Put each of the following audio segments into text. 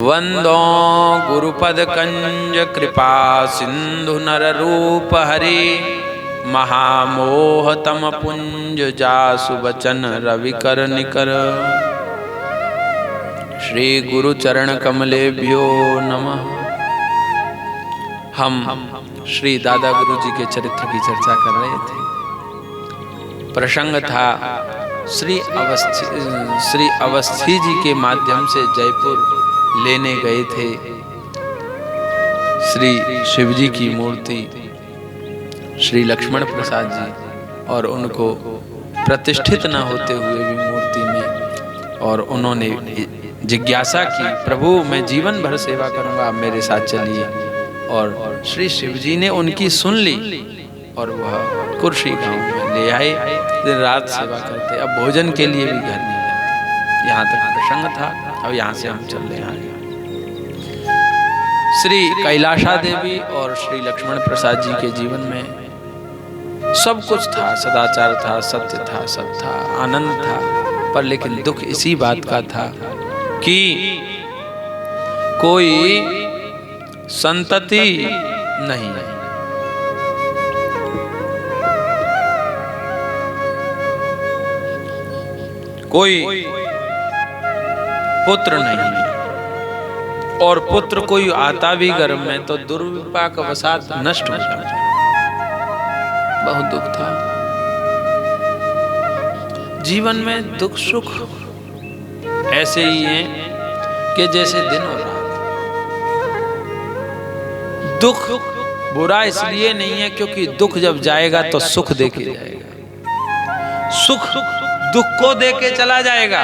वंदो गुरुपद कंज कृपा सिंधु नर रूप हरि महामोह तम पुंज जासु बचन रवि कर निकर। श्री गुरु चरण कमलेभ्यो नमः। हम श्री दादा गुरु जी के चरित्र की चर्चा कर रहे थे। प्रसंग था श्री अवस्थी जी के माध्यम से जयपुर लेने गए थे श्री शिवजी की मूर्ति श्री लक्ष्मण प्रसाद जी, और उनको प्रतिष्ठित न होते हुए भी मूर्ति में, और उन्होंने जिज्ञासा की, प्रभु मैं जीवन भर सेवा करूंगा, आप मेरे साथ चलिए। और श्री शिवजी ने उनकी सुन ली और वह कुर्सी गांव में ले आए। दिन रात सेवा करते, अब भोजन के लिए भी घर नहीं जाते। यहाँ तक प्रसंग था। अब यहाँ से हम चल रहे हैं आगे। श्री कैलाशा देवी और श्री लक्ष्मण प्रसाद जी के जीवन में सब कुछ था, सदाचार था, सत्य था, सब था, आनंद था, पर लेकिन दुख इसी बात का था कि कोई संतति नहीं है। कोई पुत्र नहीं है, और पुत्र कोई आता भी गर्भ में तो दुर्विपाक वसात नष्ट हो जाता। बहुत दुख था जीवन में। दुख सुख ऐसे ही हैं कि जैसे दिन और रात। दुख बुरा इसलिए नहीं है क्योंकि दुख जब जाएगा तो सुख देके जाएगा। सुख दुख को देके चला जाएगा,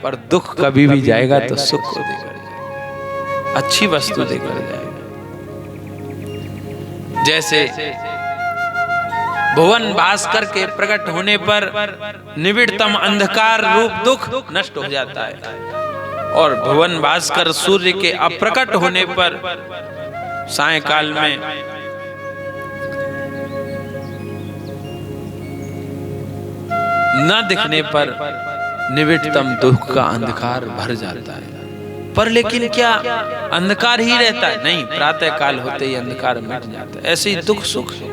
पर दुख कभी भी जाएगा तो सुख को देकर जाएगा, अच्छी वस्तु देकर जाएगा। जैसे भुवन भास्कर के प्रकट होने पर निविड़तम अंधकार रूप दुख नष्ट हो जाता है, और भुवन भास्कर सूर्य के अप्रकट होने पर सायंकाल में न दिखने पर निविड़तम दुख का अंधकार भर जाता है। पर लेकिन क्या अंधकार ही रहता है? नहीं, प्रातः काल होते ही अंधकार मिट जाता है। ऐसे ही दुख सुख है।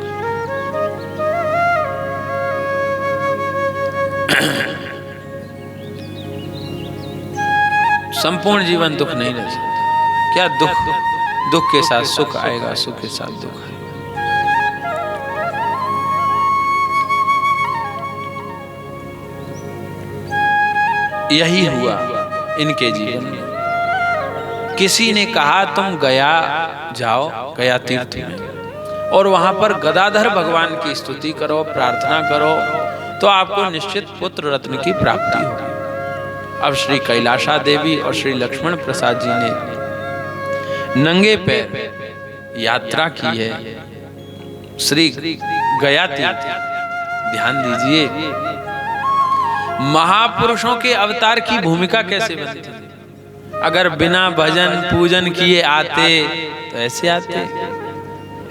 संपूर्ण जीवन दुख नहीं रह सकता। क्या दुख के साथ सुख आएगा, सुख के साथ दुख आएगा। यही हुआ इनके जीवन में। किसी ने कहा तुम गया जाओ, गया तीर्थ में, और वहां पर गदाधर भगवान की स्तुति करो, प्रार्थना करो, तो आपको निश्चित पुत्र रत्न की प्राप्ति होगी। अब श्री कैलाशा देवी और श्री लक्ष्मण प्रसाद जी ने नंगे पैर यात्रा की है श्री गया तीर्थ। ध्यान दीजिए, महापुरुषों के अवतार की भूमिका कैसे बनती है। अगर बिना भजन पूजन किए आते तो ऐसे आते,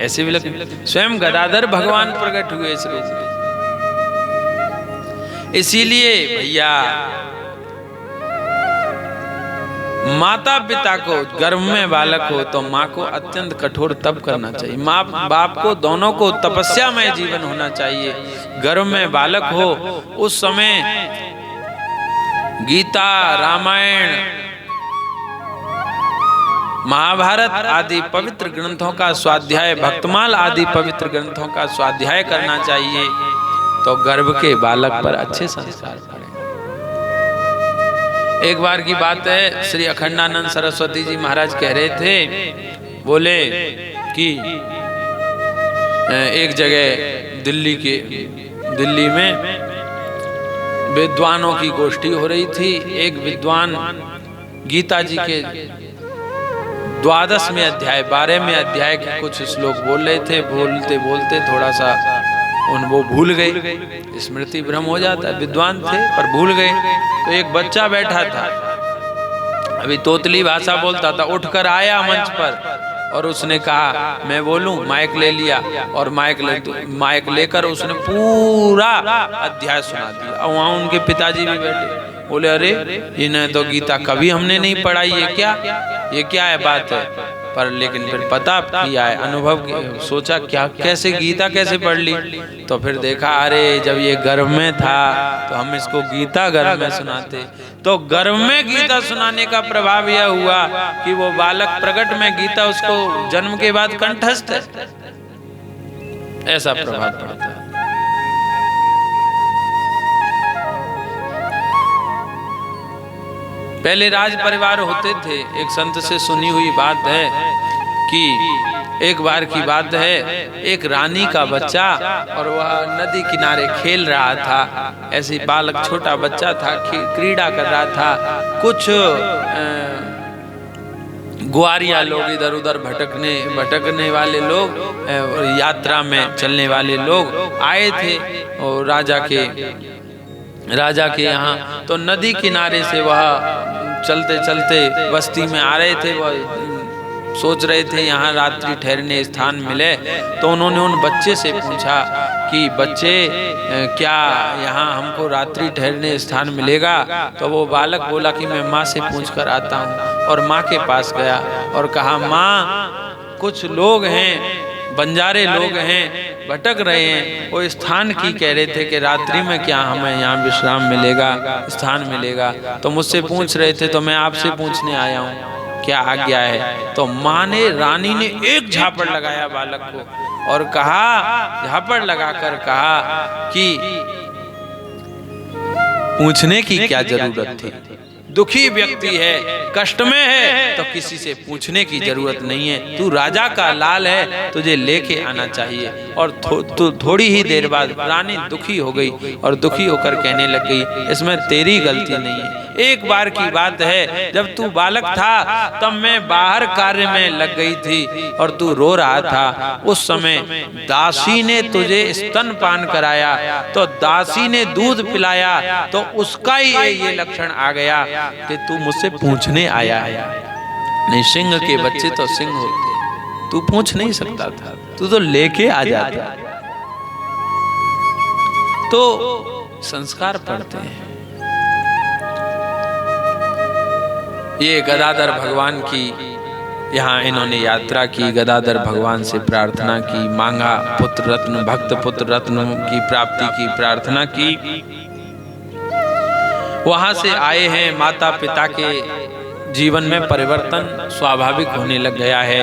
ऐसे भी लगते। स्वयं गदाधर भगवान प्रकट हुए इस रूप में। इसीलिए भैया, माता पिता को गर्भ में बालक हो तो माँ को अत्यंत कठोर तप करना चाहिए। माँ बाप को दोनों को तपस्या में जीवन होना चाहिए। गर्भ में बालक हो उस समय गीता, रामायण, महाभारत आदि पवित्र ग्रंथों का स्वाध्याय, भक्तमाल आदि पवित्र ग्रंथों का स्वाध्याय करना चाहिए, तो गर्भ के बालक पर अच्छे संस्कार पड़े। एक बार की बात है, श्री अखंडानंद सरस्वती जी महाराज कह रहे थे, बोले कि एक जगह दिल्ली में विद्वानों की गोष्ठी हो रही थी। एक विद्वान गीता जी के 12वें अध्याय 12वें अध्याय के कुछ श्लोक बोल रहे थे। बोलते बोलते थोड़ा सा वो भूल गए, स्मृति भ्रम हो जाता है। विद्वान थे पर भूल गए। तो एक बच्चा बैठा था, अभी तोतली भाषा बोलता था, उठकर आया मंच पर और उसने कहा मैं बोलूं। माइक ले लिया और माइक लेकर उसने पूरा अध्याय सुना दिया। और वहां उनके पिताजी भी बैठे, बोले अरे इन्हें तो गीता कभी हमने नहीं पढ़ाई, ये क्या है बात है। पर लेकिन फिर पता किया है, अनुभव सोचा क्या कैसे गीता कैसे पढ़ ली, तो फिर देखा अरे जब ये गर्भ में था तो हम इसको गीता गर्भ में सुनाते, तो गर्भ में गीता सुनाने का प्रभाव यह हुआ कि वो बालक प्रकट में गीता उसको जन्म के बाद कंठस्थ है, ऐसा प्रभाव पड़ता है। पहले राज परिवार होते थे। एक संत से सुनी हुई बात है कि एक बार की बात है, एक रानी का बच्चा और वह नदी किनारे खेल रहा था। ऐसी बालक छोटा बच्चा था, क्रीड़ा कर रहा था। कुछ ग्वारिया लोग, इधर उधर भटकने वाले लोग, यात्रा में चलने वाले लोग आए थे और राजा के यहाँ। तो नदी किनारे से वह चलते चलते बस्ती में आ रहे थे। वह सोच रहे थे यहाँ रात्रि ठहरने स्थान मिले, तो उन्होंने उन बच्चे से पूछा कि बच्चे क्या यहाँ हमको रात्रि ठहरने स्थान मिलेगा। तो वो बालक बोला कि मैं माँ से पूछ कर आता हूँ, और माँ के पास गया और कहा माँ कुछ लोग हैं, बंजारे लोग हैं, भटक रहे हैं, वो स्थान की कह रहे थे कि रात्रि में क्या हमें यहाँ विश्राम मिलेगा, स्थान मिलेगा। तो मुझसे पूछ रहे थे, तो मैं आपसे पूछने आया हूँ क्या आज्ञा है। तो माँ ने, रानी ने एक झापड़ लगाया बालक को और कहा, झापड़ लगाकर कहा कि पूछने की क्या जरूरत थी, दुखी व्यक्ति है, कष्ट में है, तो किसी से पूछने की जरूरत नहीं है। तू राजा का लाल है, तुझे लेके आना चाहिए। और थोड़ी ही देर बाद रानी दुखी हो गई और दुखी होकर कहने लग गई, इसमें तेरी गलती नहीं है। एक बार की बात है, जब तू बालक था तब मैं बाहर कार्य में लग गई थी और तू रो रहा था। उस समय दासी ने तुझे स्तनपान कराया, तो दासी ने दूध पिलाया, तो उसका ही ये लक्षण आ गया कि तू मुझसे पूछने आया है। नहीं, सिंह के बच्चे तो सिंह होते, तू पूछ नहीं सकता था, तू तो लेके आ जाता। तो संस्कार पढ़ते हैं। ये गदाधर भगवान की यहाँ इन्होंने यात्रा की, गदाधर भगवान से प्रार्थना की, मांगा पुत्र रत्न, भक्त पुत्र रत्न की प्राप्ति की प्रार्थना की। वहां से आए हैं, माता पिता के जीवन में परिवर्तन स्वाभाविक होने लग गया है,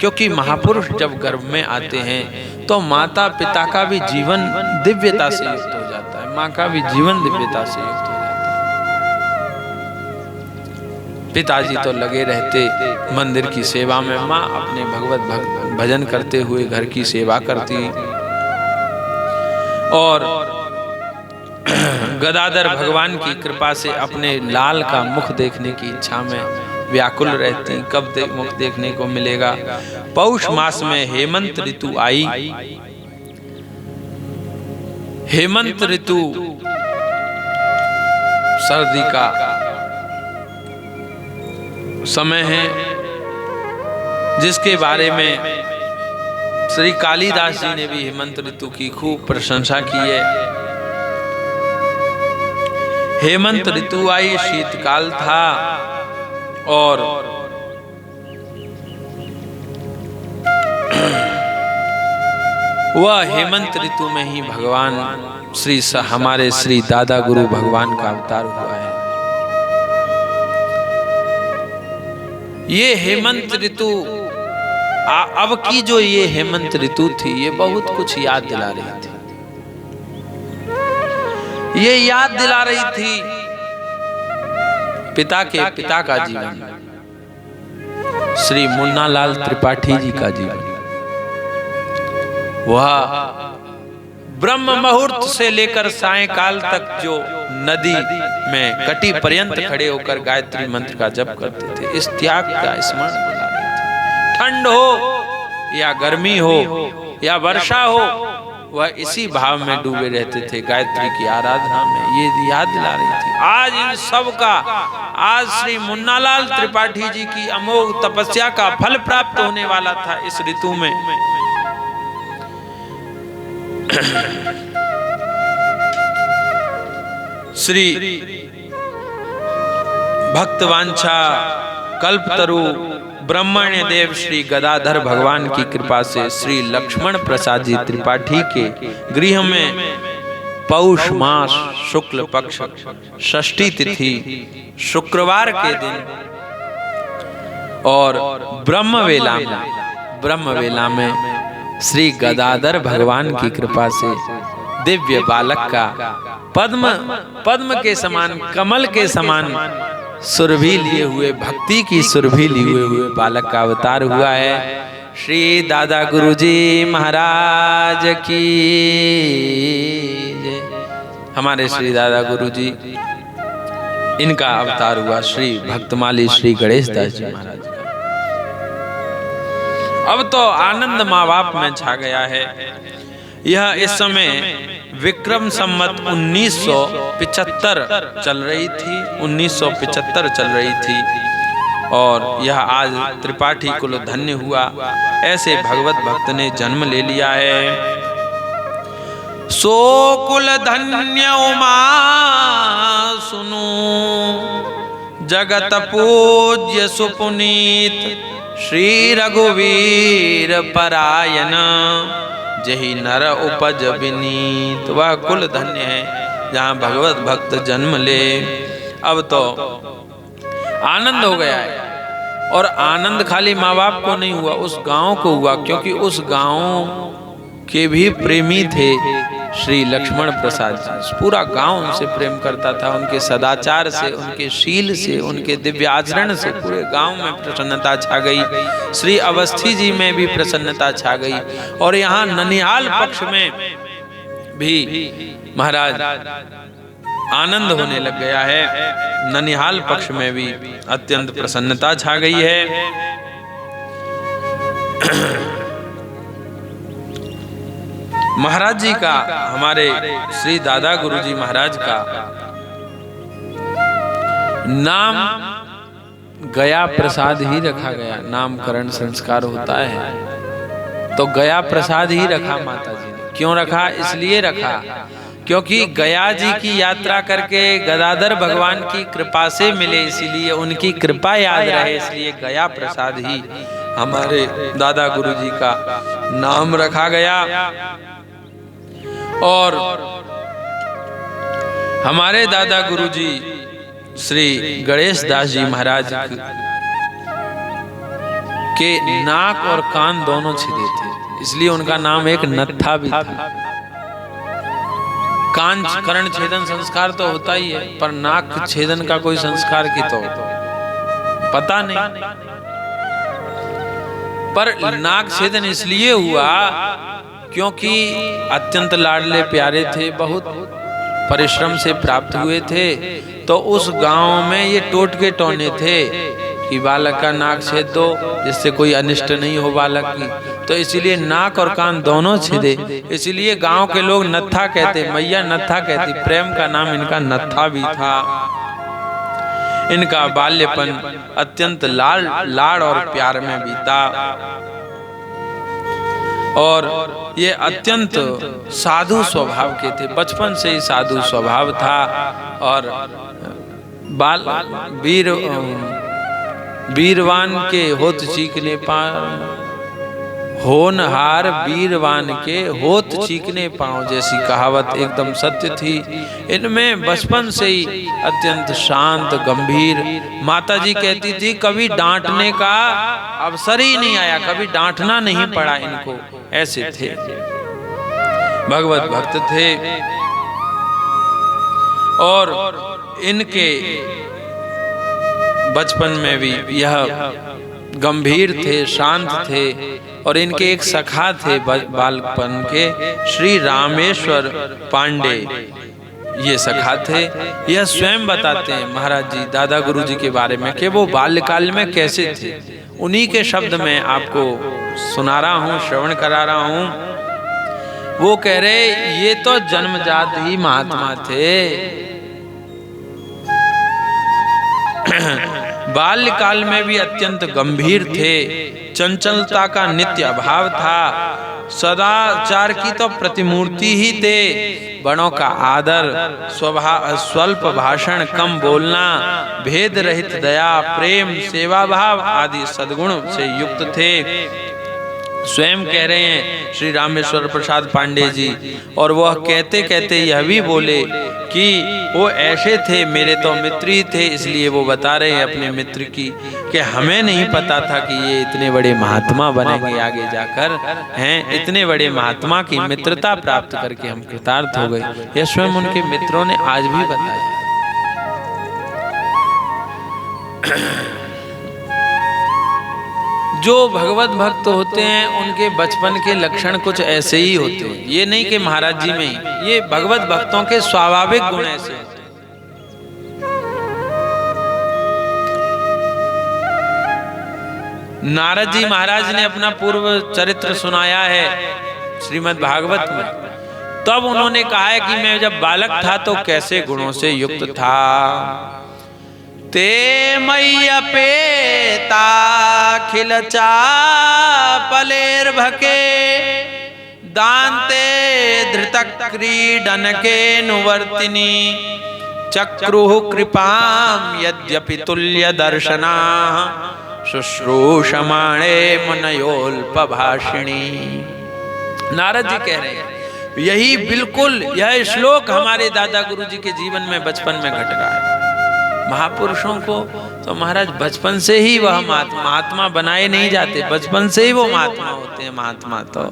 क्योंकि महापुरुष जब गर्भ में आते हैं तो माता पिता का भी जीवन दिव्यता से युक्त हो जाता है, माँ का भी जीवन दिव्यता से युक्त हो जाता है। पिताजी तो लगे रहते मंदिर की सेवा में, माँ अपने भगवत भजन करते हुए घर की सेवा करती। और गदाधर भगवान की कृपा से अपने लाल का मुख देखने की इच्छा में व्याकुल रहती, कब मुख देखने को मिलेगा। पौष मास में हेमंत ऋतु आई। हेमंत ऋतु सर्दी का समय है, जिसके बारे में श्री कालिदास जी ने भी हेमंत ऋतु की खूब प्रशंसा की है। हेमंत ऋतु आई, शीतकाल था और वह हेमंत ऋतु में ही भगवान हमारे श्री दादा गुरु भगवान का अवतार हुआ है। ये हेमंत ऋतु, अब की जो ये हेमंत ऋतु थी, ये बहुत कुछ याद दिला रही थी। ये याद दिला रही थी पिता के पिता का जीवन, श्री मुन्नालाल त्रिपाठी जी का जीवन। वह ब्रह्म मुहूर्त से लेकर सायंकाल तक जो नदी में कटी पर्यंत खड़े होकर गायत्री मंत्र का जप करते थे, इस त्याग का स्मरण दिला रहे थे। ठंड हो या गर्मी हो या वर्षा हो, वह इसी भाव में डूबे रहते थे, गायत्री की आराधना में। ये याद दिला रही थी। आज इन सब का, आज श्री मुन्नालाल त्रिपाठी जी की अमोघ तपस्या का फल प्राप्त होने वाला था इस ऋतु में। श्री भक्तवांछा कल्पतरु ब्रह्मण्य देव श्री गदाधर भगवान की कृपा से श्री लक्ष्मण प्रसाद जी त्रिपाठी के गृह में पौष मास शुक्ल पक्ष षष्ठी तिथि शुक्रवार के दिन और ब्रह्मवेला में श्री गदाधर भगवान की कृपा से दिव्य बालक का पद्म के समान, कमल के समान सुरभि लिए हुए, भक्ति की सुरभि लिए हुए बालक का अवतार हुआ है। श्री दादा गुरुजी महाराज की जय। हमारे श्री दादा गुरुजी, इनका अवतार हुआ श्री भक्तमाली श्री गणेश दास जी महाराज का। अब तो आनंद माँ बाप में छा गया है। यह इस समय विक्रम संवत 1975 चल रही थी, 1975 चल रही थी और यह आज त्रिपाठी कुल धन्य हुआ। ऐसे भगवत भक्त ने जन्म ले लिया है। सो कुल धन्य उमा सुनो, जगत पूज्य सुपुनीत श्री रघुवीर परायण, जही नर उपज विनीत। वह कुल धन्य है जहाँ भगवत भक्त जन्म ले। अब तो आनंद हो गया है और आनंद खाली माँ बाप को नहीं हुआ, उस गांव को हुआ, क्योंकि उस गांव के भी प्रेमी थे श्री लक्ष्मण प्रसाद जी। पूरा गांव उनसे प्रेम करता था, उनके सदाचार से, उनके शील से, उनके दिव्य आचरण से पूरे गांव में प्रसन्नता छा गई। श्री अवस्थी जी में भी प्रसन्नता छा गई और यहाँ ननिहाल पक्ष में भी महाराज आनंद होने लग गया है। ननिहाल पक्ष में भी अत्यंत प्रसन्नता छा गई है। महाराज जी का, हमारे श्री दादा गुरुजी महाराज का नाम गया प्रसाद ही रखा गया। नामकरण संस्कार होता है तो गया प्रसाद ही रखा माता जी ने। क्यों रखा? इसलिए रखा क्योंकि गया जी की यात्रा करके गदाधर भगवान की कृपा से मिले, इसीलिए उनकी कृपा याद रहे, इसलिए गया प्रसाद ही हमारे दादा गुरुजी का नाम रखा गया। और हमारे दादा गुरुजी श्री गणेश दास जी महाराज के नाक और कान दोनों छिदे थे, इसलिए उनका नाम एक नत्था भी था। कान कर्ण छेदन संस्कार तो होता ही है, पर नाक छेदन का कोई संस्कार की तो पता नहीं। पर नाक छेदन इसलिए हुआ क्योंकि अत्यंत लाडले प्यारे थे, बहुत परिश्रम से प्राप्त हुए थे। तो उस गांव में ये टोटके टोने थे कि बालक का नाक छेद दो जिससे कोई अनिष्ट नहीं हो बालक की, तो इसीलिए नाक और कान दोनों छेदे। इसीलिए गांव के लोग नत्था कहते, मैया नत्था कहती, प्रेम का नाम इनका नत्था भी था। इनका बाल्यपन अत्यंत लाड़ और प्यार में बीता और ये अत्यंत साधु स्वभाव के थे, बचपन से ही साधु स्वभाव था। और वीरवान के होत चीखने पाँव, होनहार वीरवान के होत चीखने पाँव जैसी कहावत एकदम सत्य थी। इनमें बचपन से ही अत्यंत शांत गंभीर, माता जी कहती थी कभी डांटने का अवसर ही नहीं आया, कभी डांटना नहीं पड़ा इनको, ऐसे थे, भगवत भक्त थे। और इनके बचपन में भी यह गंभीर थे, शांत थे। और इनके एक सखा थे बालपन के, श्री रामेश्वर पांडे, ये सखा थे। यह स्वयं बताते हैं महाराज जी दादा गुरु जी के बारे में कि वो बाल्यकाल में कैसे थे। उन्हीं के शब्द में आपको सुना रहा हूँ, श्रवण करा रहा हूँ। वो कह रहे ये तो जन्मजात ही महात्मा थे। बाल्यकाल में भी अत्यंत गंभीर थे, चंचलता का नित्य अभाव था, सदाचार की तो प्रतिमूर्ति ही थे। बड़ों का आदर, स्वल्प भाषण, कम बोलना, भेद रहित दया, प्रेम, सेवा भाव आदि सद्गुण से युक्त थे। स्वयं कह रहे हैं श्री रामेश्वर प्रसाद पांडे जी, और वह कहते कहते यह भी बोले कि वो ऐसे थे, मेरे तो मित्र ही थे, इसलिए वो बता रहे हैं अपने मित्र की कि हमें नहीं पता था कि ये इतने बड़े महात्मा बनेंगे आगे जाकर, हैं इतने बड़े महात्मा की मित्रता प्राप्त करके हम कृतार्थ हो गए। यह स्वयं उनके मित्रों ने आज भी बताया। जो भगवत भक्त होते हैं उनके बचपन के लक्षण कुछ ऐसे ही होते हैं, ये नहीं कि महाराज जी में ही, ये भगवत भक्तों के स्वाभाविक गुण ऐसे होते हैं। नारद जी महाराज ने अपना पूर्व चरित्र सुनाया है श्रीमद् भागवत में। तब उन्होंने कहा है कि मैं जब बालक था तो कैसे गुणों से युक्त था। ते मय्यपेता खिल चापलेर्भके दान्ते धृत क्रीडन के नुवर्तिनी चक्रुः कृपां यद्यपि तुल्य दर्शना शुश्रूषमाणे मुनयोल्पभाषिणी। नारद जी कह रहे हैं यही बिल्कुल यह श्लोक हमारे दादा गुरु जी के जीवन में बचपन में घट रहा है। महापुरुषों को तो महाराज बचपन से ही वह महात्मा बनाए नहीं जाते, बचपन से ही वो महात्मा होते हैं। महात्मा तो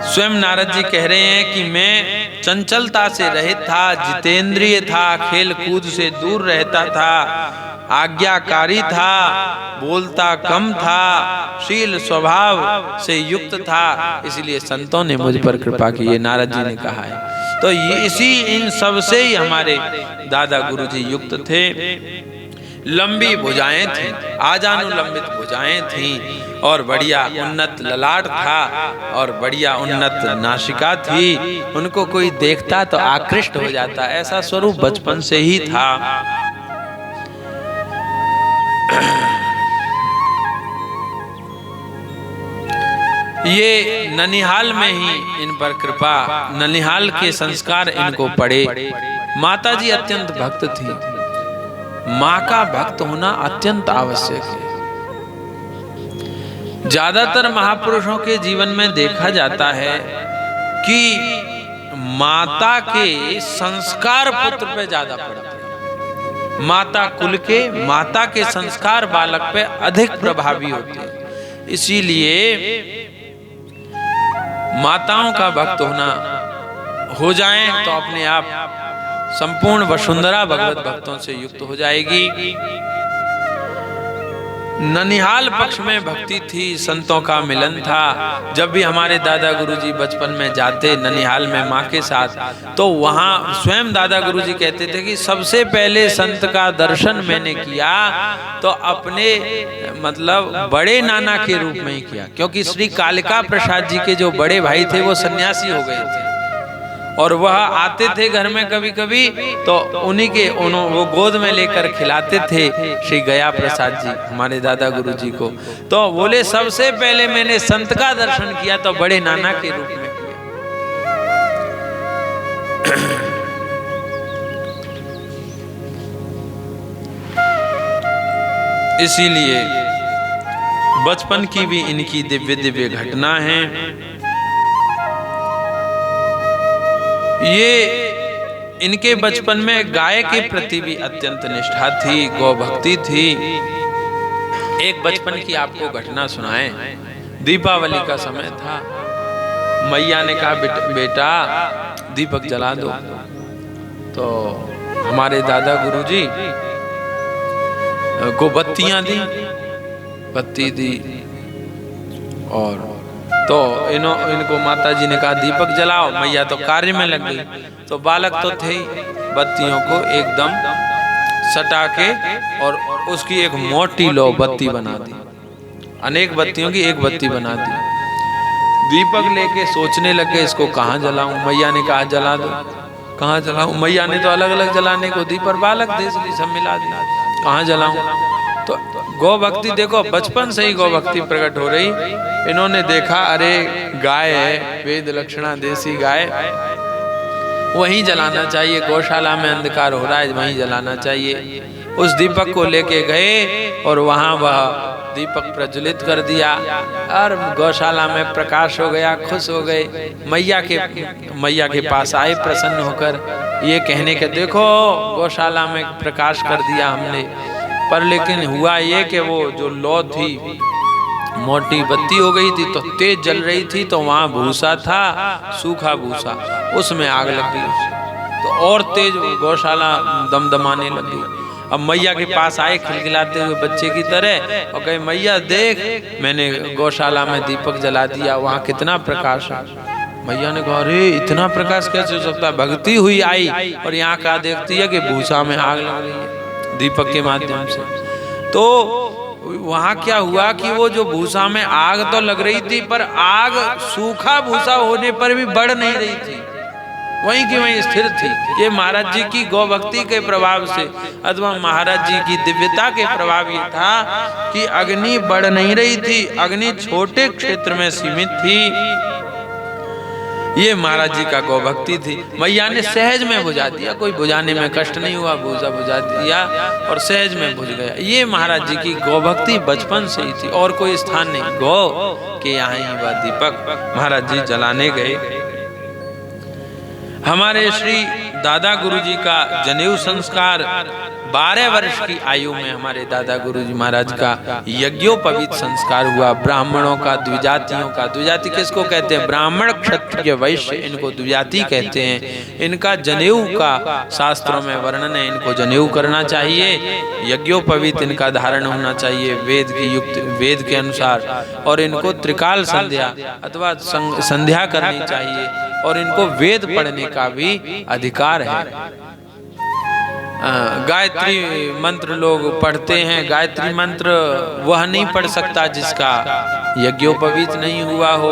स्वयं नारद जी कह रहे हैं कि मैं चंचलता से रहित था, जितेंद्रिय था, खेल कूद से दूर रहता था, आज्ञाकारी था, बोलता कम था, शील स्वभाव से युक्त था, इसलिए संतों ने मुझ पर कृपा की। ये नारद जी ने कहा है। तो ये इसी इन सब से ही हमारे दादा गुरुजी युक्त थे। लंबी भुजाएं थी, आजानुलंबित भुजाएं थी, और बढ़िया उन्नत ललाट था, और बढ़िया उन्नत नासिका थी। उनको कोई देखता तो आकृष्ट हो जाता, ऐसा स्वरूप बचपन से ही था। ये ननिहाल में ही इन पर कृपा, ननिहाल के संस्कार इनको पड़े। माता जी अत्यंत भक्त थी। माँ का भक्त होना अत्यंत आवश्यक है। ज्यादातर महापुरुषों के जीवन में देखा जाता है कि माता के संस्कार पुत्र पे ज्यादा पड़ते हैं। माता कुल के, माता के संस्कार बालक पे अधिक प्रभावी होते हैं। इसीलिए माताओं का भक्त होना हो जाए तो अपने आप संपूर्ण वसुंधरा भगवत भक्तों से युक्त हो जाएगी। ननिहाल पक्ष में भक्ति थी, संतों का मिलन था। जब भी हमारे दादा गुरुजी बचपन में जाते ननिहाल में माँ के साथ, तो वहाँ स्वयं दादा गुरुजी कहते थे कि सबसे पहले संत का दर्शन मैंने किया तो अपने मतलब बड़े नाना के रूप में ही किया, क्योंकि श्री कालिका प्रसाद जी के जो बड़े भाई थे वो सन्यासी हो गए थे, और वह आते थे घर में कभी कभी, तो उन्हीं के वो गोद में लेकर खिलाते थे श्री गया प्रसाद जी हमारे दादा गुरु जी को। तो बोले सबसे पहले मैंने संत का दर्शन किया तो बड़े नाना के रूप में किया। इसीलिए बचपन की भी इनकी दिव्य दिव्य घटना है। ये इनके बचपन में गाय के प्रति भी अत्यंत निष्ठा थी, गौ भक्ति थी। एक बचपन की आपको घटना सुनाएं। दीपावली का समय था, मैया ने कहा बेटा दीपक जला दो। तो हमारे दादा गुरुजी को बत्तियां दी, बत्ती दी, और तो इनको माता जी ने कहा दीपक जलाओ। मैया तो कार्य में लग गई, तो बालक तो थे ही, बत्तियों को एकदम सटा के और उसकी एक मोटी लो बत्ती बना दी, अनेक बत्तियों की एक बत्ती बना दी। दीपक लेके सोचने लगे इसको कहाँ जलाऊं। मैया ने कहा जला दो। कहाँ जलाऊं? मैया ने तो अलग अलग जलाने को दी, पर बालक थे इसलिए सब मिला दिया। कहाँ जलाऊं? तो गौ भक्ति देखो, बचपन से ही गौ भक्ति प्रकट हो रही। इन्होंने देखा अरे गाय है, वेद लक्षणा देसी गाय, वहीं जलाना चाहिए, गौशाला में अंधकार हो रहा है वहीं जलाना चाहिए। उस दीपक को लेके गए और वहां वह दीपक प्रज्वलित कर दिया और गौशाला में प्रकाश हो गया। खुश हो गए, मैया के पास आए प्रसन्न होकर, ये कहने के देखो गौशाला में प्रकाश कर दिया हमने, पर लेकिन हुआ ये कि वो जो लौ थी मोटी बत्ती हो गई थी तो तेज जल रही थी, तो वहाँ भूसा था, सूखा भूसा, उसमें आग लग गई तो और तेज गौशाला दमदमाने लग गई। अब मैया के पास आए खिलखिलाते हुए बच्चे की तरह और कहे मैया देख मैंने गौशाला में दीपक जला दिया, वहाँ कितना प्रकाश है। मैया ने कहा अरे इतना प्रकाश कैसे हो सकता है, भक्ति हुई आई और यहाँ का देखती है कि भूसा में आग लग रही है दीपक के माध्यम से। तो वहाँ क्या हुआ कि वो जो भूसा में आग तो लग रही थी पर आग सूखा भूसा होने पर भी बढ़ नहीं रही थी, वहीं की वहीं स्थिर थी। ये महाराज जी की गौ भक्ति के प्रभाव से अथवा महाराज जी की दिव्यता के प्रभाव ये था कि अग्नि बढ़ नहीं रही थी, अग्नि छोटे क्षेत्र में सीमित थी। ये महाराज जी का गौ भक्ति थी। मैया ने सहज में बुझा दिया, कोई बुझाने में कष्ट नहीं हुआ, भूसा बुझा दिया और सहज में बुझ गया। ये महाराज जी की गौ भक्ति बचपन से ही थी और कोई स्थान नहीं। गौ के यहाँ ही वह दीपक महाराज जी जलाने गए। हमारे श्री दादा गुरुजी का जनेऊ संस्कार 12 वर्ष की आयु में हमारे दादा गुरुजी महाराज का यज्ञोपवीत संस्कार हुआ। ब्राह्मणों का, द्विजातियों का, द्विजाति किसको कहते हैं, ब्राह्मण क्षत्रिय वैश्य, इनको द्विजाति कहते हैं। इनका जनेऊ का शास्त्रों में वर्णन है, इनको जनेऊ करना चाहिए, यज्ञोपवीत इनका धारण होना चाहिए वेद की युक्त, वेद के अनुसार, और इनको त्रिकाल संध्या अथवा संध्या करनी चाहिए और इनको वेद पढ़ने का भी अधिकार है। गायत्री मंत्र लोग पढ़ते हैं, गायत्री मंत्र वह नहीं पढ़ सकता जिसका यज्ञोपवीत नहीं हुआ हो।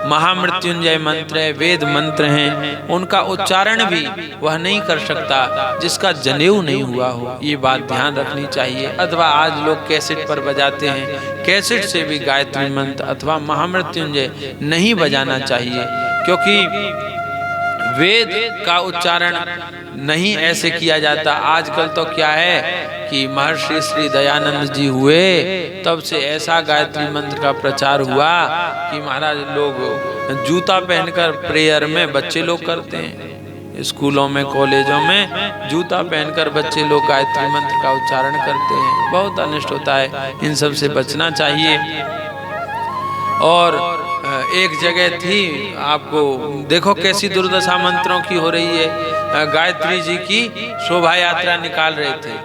महामृत्युंजय मंत्र है, वेद मंत्र हैं, उनका उच्चारण भी वह नहीं कर सकता जिसका जनेऊ नहीं हुआ हो। ये बात ध्यान रखनी चाहिए। अथवा आज लोग कैसेट पर बजाते हैं, कैसेट से भी गायत्री मंत्र अथवा महामृत्युंजय नहीं बजाना चाहिए, क्योंकि वेद का उच्चारण नहीं ऐसे किया जाता। आजकल तो क्या है कि महर्षि श्री दयानंद जी हुए तब से ऐसा गायत्री मंत्र का प्रचार हुआ कि महाराज लोग जूता पहनकर प्रेयर में बच्चे लोग करते हैं, स्कूलों में कॉलेजों में जूता पहनकर बच्चे लोग गायत्री मंत्र का उच्चारण करते हैं। बहुत अनिष्ट होता है, इन सब से बचना चाहिए। और एक जगह थी, आपको देखो कैसी दुर्दशा मंत्रों की हो रही है। गायत्री जी की शोभा यात्रा निकाल रहे थे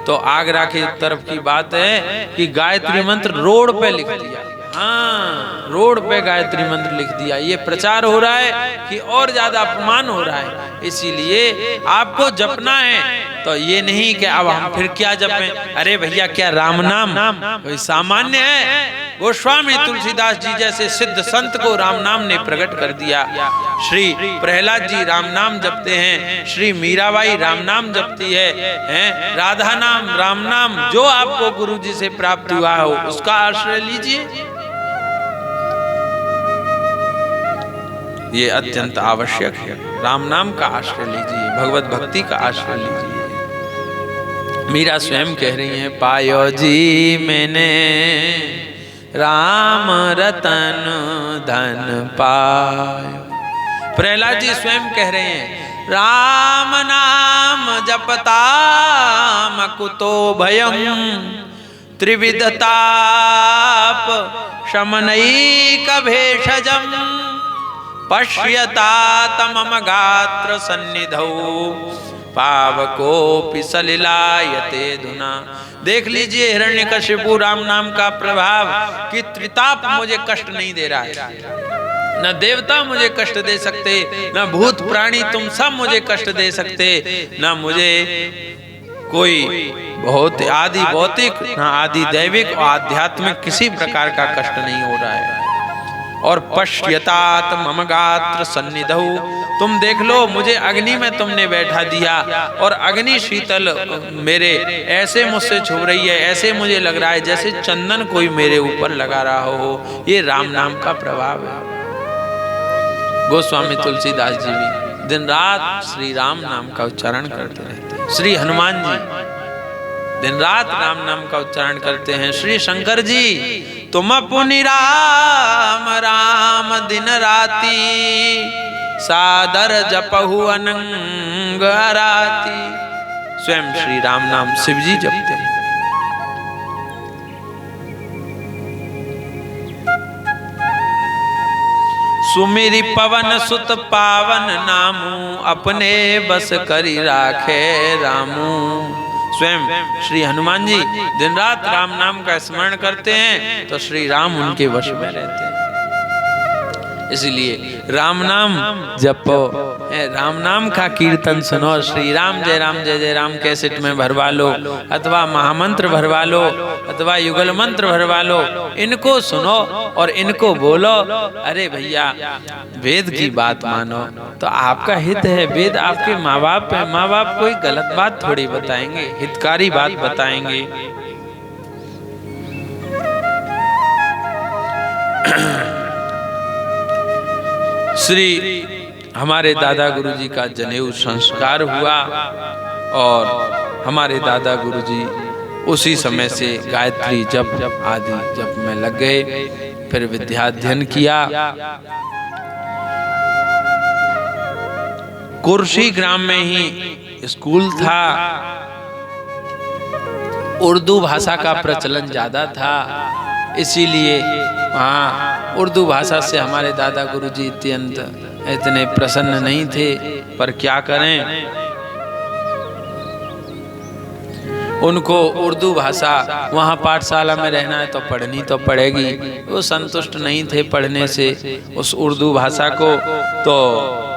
तो आगरा की तरफ की बात है कि गायत्री मंत्र रोड पे लिख दिया। हाँ, रोड पे गायत्री मंत्र लिख दिया। ये प्रचार हो रहा है कि और ज्यादा अपमान हो रहा है। इसीलिए आपको जपना है तो ये नहीं कि अब हम फिर क्या जपें। अरे भैया, क्या राम नाम कोई सामान्य है? गोस्वामी तुलसीदास जी जैसे सिद्ध संत को राम नाम ने प्रकट कर दिया। श्री प्रहलाद जी राम नाम जपते हैं, श्री मीराबाई राम नाम जपती है, राधा नाम, राम नाम, जो आपको गुरु जी से प्राप्त हुआ हो उसका आश्रय लीजिए। ये अत्यंत आवश्यक है। राम नाम का आश्रय लीजिए, भगवत भक्ति का आश्रय लीजिए। मीरा स्वयं कह रही हैं, पायो जी मैंने राम रतन धन पायो। प्रहलाद जी स्वयं कह रहे हैं, राम नाम जपता मकुतो भयम त्रिविध ताप शमनैक भेषजम पश्यता तमम गात्र सन्निधौ पावकोपि सलिलायते धुना। देख लीजिए हिरण्यकशिपु राम नाम का प्रभाव कि त्रिताप मुझे कष्ट नहीं दे रहा है। न देवता मुझे कष्ट दे सकते, न भूत प्राणी तुम सब मुझे कष्ट दे सकते, न मुझे कोई बहुत आदि भौतिक, न आदि दैविक और आध्यात्मिक किसी प्रकार का कष्ट नहीं हो रहा है। और पश्यतात मम गात्र सन्निधौ, तुम देख लो मुझे अग्नि में तुमने बैठा दिया और अग्नि शीतल मेरे ऐसे मुझसे छू रही है, ऐसे मुझे लग रहा है जैसे चंदन कोई मेरे ऊपर लगा रहा हो। ये राम नाम का प्रभाव है। गोस्वामी तुलसीदास जी भी दिन रात श्री राम नाम का उच्चारण करते रहते हैं। श्री हनुमान जी दिन रात राम नाम का उच्चारण करते हैं। श्री शंकर जी तुम पुनि राम राम दिन राती, सादर जपहु अनंग राती। स्वयं श्री राम नाम शिव जी जपते हैं। सुमिरि पवन सुत पावन नामू, अपने बस करी राखे रामू। स्वयं श्री हनुमान जी दिन रात राम नाम का स्मरण करते हैं तो श्री राम उनके वश में रहते हैं। इसलिए राम नाम जपो, राम नाम का कीर्तन सुनो। श्री राम जय जय राम कैसेट में भरवा लो, अथवा महामंत्र भरवा लो, अथवा युगल मंत्र भरवा लो। इनको सुनो और इनको बोलो। अरे भैया वेद की बात मानो तो आपका हित है। वेद आपके माँ बाप है, माँ बाप कोई गलत बात थोड़ी बताएंगे, हितकारी बात बताएंगे। श्री हमारे दादा गुरुजी का जनेऊ संस्कार हुआ और हमारे दादा गुरुजी उसी समय से गायत्री जप आदि जप में लग गए। फिर विद्याध्ययन किया। कुर्सी ग्राम में ही स्कूल था। उर्दू भाषा का प्रचलन ज्यादा था, इसीलिए वहाँ उर्दू भाषा से हमारे दादा गुरुजी इतने प्रसन्न नहीं थे। पर क्या करें, उनको उर्दू भाषा वहाँ पाठशाला में रहना है तो पढ़नी तो पड़ेगी। वो संतुष्ट नहीं थे पढ़ने से उस उर्दू भाषा को। तो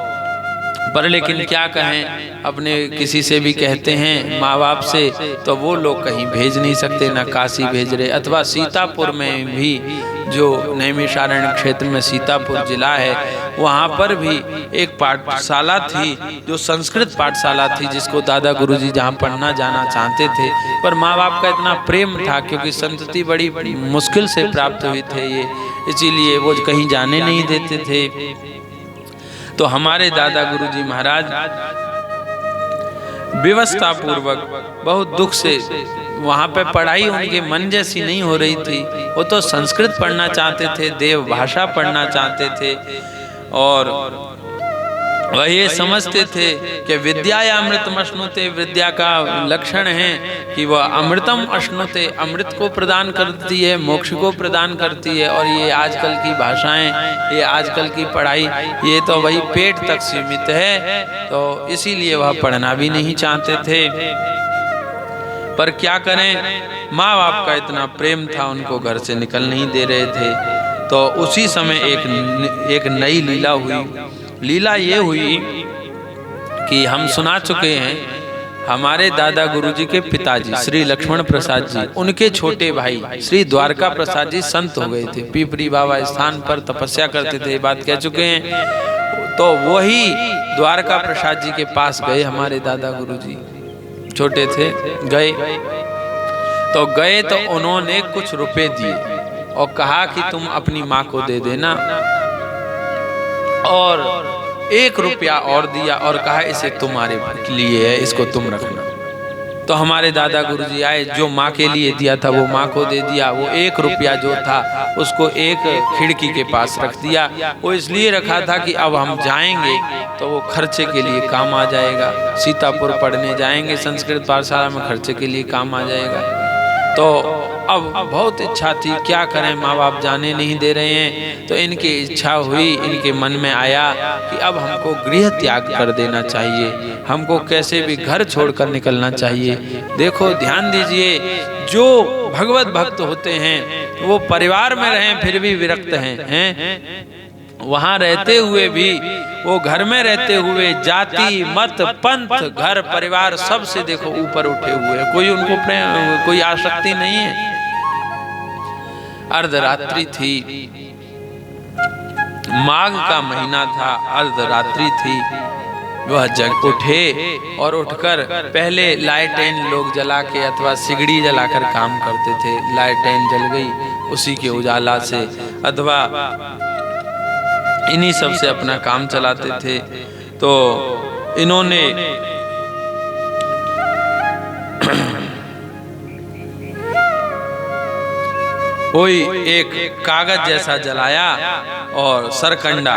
पर लेकिन क्या कहें, अपने किसी से भी कहते हैं माँ बाप से तो वो लोग कहीं भेज नहीं सकते, ना काशी भेज रहे। अथवा सीतापुर में भी जो नैमिषारण्य क्षेत्र में सीतापुर जिला है, वहाँ पर भी एक पाठशाला थी जो संस्कृत पाठशाला थी, जिसको दादा गुरुजी जहाँ पढ़ना जाना चाहते थे। पर माँ बाप का इतना प्रेम था, क्योंकि संतति बड़ी मुश्किल से प्राप्त हुई थे ये, इसीलिए वो कहीं जाने नहीं देते थे। तो हमारे दादा गुरुजी महाराज व्यवस्था पूर्वक बहुत दुख से, वहाँ पे पढ़ाई उनके मन जैसी नहीं हो रही थी। वो तो संस्कृत पढ़ना चाहते थे, देव भाषा पढ़ना चाहते थे, और वह ये समझते थे कि विद्या या अमृतम अश्नुते, विद्या का लक्षण है कि वह अमृतम अश्नुते, अमृत को प्रदान करती है, मोक्ष को प्रदान करती है। और ये आजकल की भाषाएं, ये आजकल की पढ़ाई, ये तो वही पेट तक सीमित है। तो इसीलिए वह पढ़ना भी नहीं चाहते थे। पर क्या करें, माँ बाप का इतना प्रेम था, उनको घर से निकल नहीं दे रहे थे। तो उसी समय एक नई लीला हुई। लीला ये हुई कि हम सुना चुके हैं, हमारे दादा गुरुजी के पिताजी श्री लक्ष्मण प्रसाद जी, उनके छोटे भाई श्री द्वारका प्रसाद जी संत हो गए थे। पीपरी बाबा स्थान पर तपस्या करते थे, बात कह चुके हैं। तो वही द्वारका प्रसाद जी के पास गए हमारे दादा गुरुजी, छोटे थे, गए तो उन्होंने कुछ रुपए दिए और कहा कि तुम अपनी माँ को दे देना, और 1 रुपया और दिया और कहा इसे तुम्हारे लिए है, इसको तुम रखना। तो हमारे दादा गुरुजी आए, जो माँ के लिए दिया था वो माँ को दे दिया। वो 1 रुपया जो था उसको एक खिड़की के पास रख दिया। वो इसलिए रखा था कि अब हम जाएंगे तो वो खर्चे के लिए काम आ जाएगा। सीतापुर पढ़ने जाएंगे संस्कृत पाठशाला में, खर्चे के लिए काम आ जाएगा। तो अब बहुत इच्छा थी, क्या करें, माँ बाप जाने नहीं दे रहे हैं। तो इनकी इच्छा हुई, इनके मन में आया कि अब हमको गृह त्याग कर देना चाहिए, हमको कैसे भी घर छोड़कर निकलना चाहिए। देखो ध्यान दीजिए, जो भगवत भक्त होते हैं वो परिवार में रहें फिर भी विरक्त हैं, वहाँ रहते हुए भी, वो घर में रहते हुए जाति मत पंथ घर परिवार सबसे देखो ऊपर उठे हुए, कोई उनको प्रेम, कोई आसक्ति नहीं है। अर्धरात्रि थी, माघ का महीना था, अर्धरात्रि थी। वह जग उठे और उठकर पहले लालटेन लोग जला के अथवा सिगड़ी जलाकर काम करते थे। लालटेन जल गई, उसी के उजाला से अथवा इन्हीं सब से अपना काम चलाते थे। तो इन्होंने कोई एक कागज जैसा जलाया और सरकंडा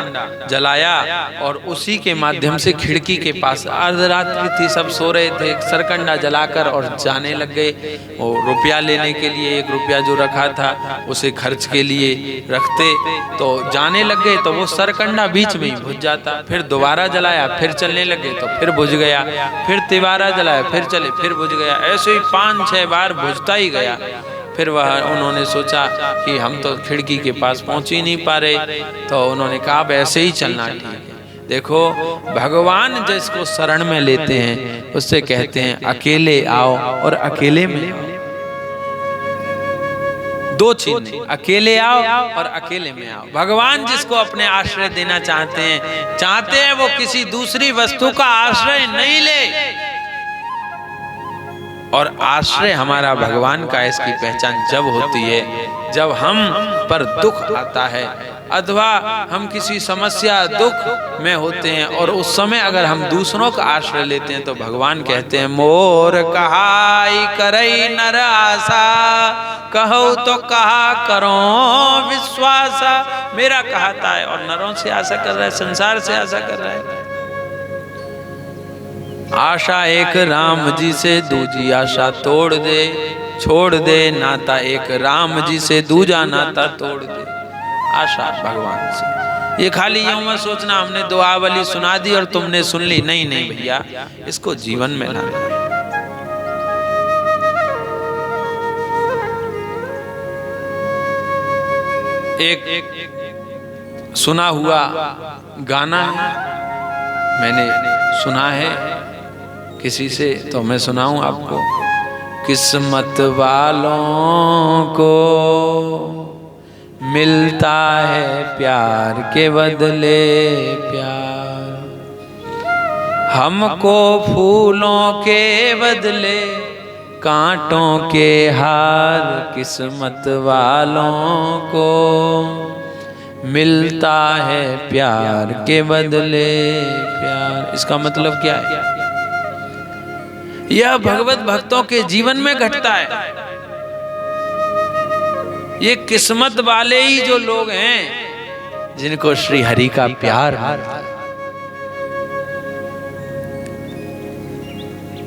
जलाया और उसी के माध्यम से खिड़की के पास, अर्धरात्रि थी, सब सो रहे थे, सरकंडा जलाकर और जाने लग गए। वो रुपया लेने के लिए 1 रुपया जो रखा था उसे खर्च के लिए रखते, तो जाने लग गए। तो वो सरकंडा बीच में ही बुझ जाता, फिर दोबारा जलाया, फिर चलने लगे तो फिर बुझ गया, फिर तिबारा जलाया, फिर चले, फिर बुझ गया। ऐसे ही 5-6 बार बुझता ही गया। फिर वह उन्होंने सोचा कि हम तो खिड़की के पास पहुंच ही नहीं पा रहे, तो उन्होंने कहा अब ऐसे ही चलना ठीक है। देखो, भगवान जिसको शरण में लेते हैं उससे कहते हैं अकेले आओ और अकेले में आओ। 2 चीज नहीं, अकेले आओ और अकेले में आओ। भगवान जिसको अपने आश्रय देना चाहते हैं वो किसी दूसरी वस्तु का आश्रय नहीं ले। और आश्रय हमारा भगवान का, इसकी पहचान जब होती है जब हम पर दुख आता है अथवा हम किसी समस्या दुख में होते हैं और उस समय अगर हम दूसरों का आश्रय लेते हैं तो भगवान कहते हैं मोर कहाई करई नर आशा, कहो तो कहा करो विश्वासा। मेरा कहता है और नरों से आशा कर रहा है, संसार से आशा कर रहा है। आशा एक राम जी से, दूजी आशा तोड़ दे, छोड़ दे नाता एक राम जी से, दूजा नाता तोड़ दे। आशा भगवान से। ये खाली यूं मत सोचना हमने दुआवली सुना दी और तुमने सुन ली, नहीं नहीं भैया, इसको जीवन में लाना। एक सुना हुआ गाना मैंने सुना है किसी से, तो मैं सुनाऊं आपको। किस्मत वालों को मिलता है प्यार के बदले प्यार, हमको फूलों के बदले कांटों के हार। किस्मत वालों को मिलता है प्यार के बदले प्यार। इसका मतलब क्या है? यह भगवत भक्तों के जीवन में घटता है। ये किस्मत वाले ही जो लोग हैं जिनको श्री हरि का प्यार मिलता है।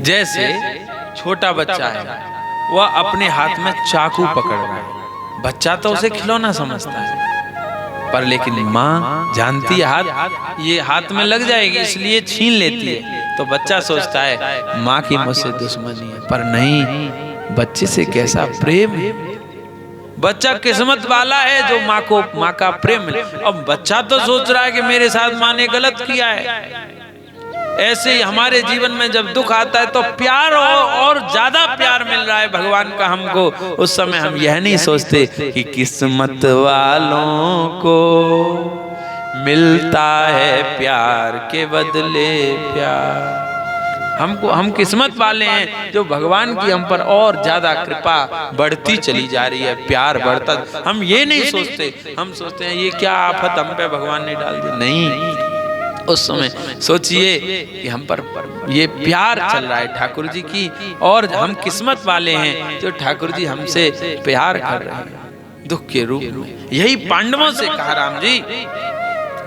जैसे छोटा बच्चा है, वह अपने हाथ में चाकू पकड़ रहा है, बच्चा तो उसे खिलौना समझता है, पर लेकिन माँ जानती है ये हाथ में लग जाएगी इसलिए छीन लेती है। तो बच्चा सोचता है माँ की मुझसे दुश्मनी है, पर नहीं, बच्चे से कैसा प्रेम है। बच्चा किस्मत वाला है जो माँ का प्रेम है। अब बच्चा तो सोच रहा है कि मेरे साथ माँ ने गलत किया है। ऐसे ही हमारे जीवन में जब दुख आता है तो प्यार और ज्यादा प्यार मिल रहा है भगवान का हमको, उस समय हम यह नहीं सोचते कि किस्मत वालों को मिलता है प्यार के बदले प्यार। हम किस्मत वाले हैं जो भगवान की हम पर और ज्यादा कृपा बढ़ती चली जा रही है, प्यार बढ़ता। हम ये नहीं सोचते, हम सोचते हैं ये क्या आफत हम पे भगवान ने डाल दी। नहीं, उस समय सोचिए कि हम पर ये प्यार चल रहा है ठाकुर जी की, और हम किस्मत वाले हैं जो ठाकुर जी हमसे प्यार कर रहे हैं दुख के रूप में। यही पांडवों से कहा राम जी।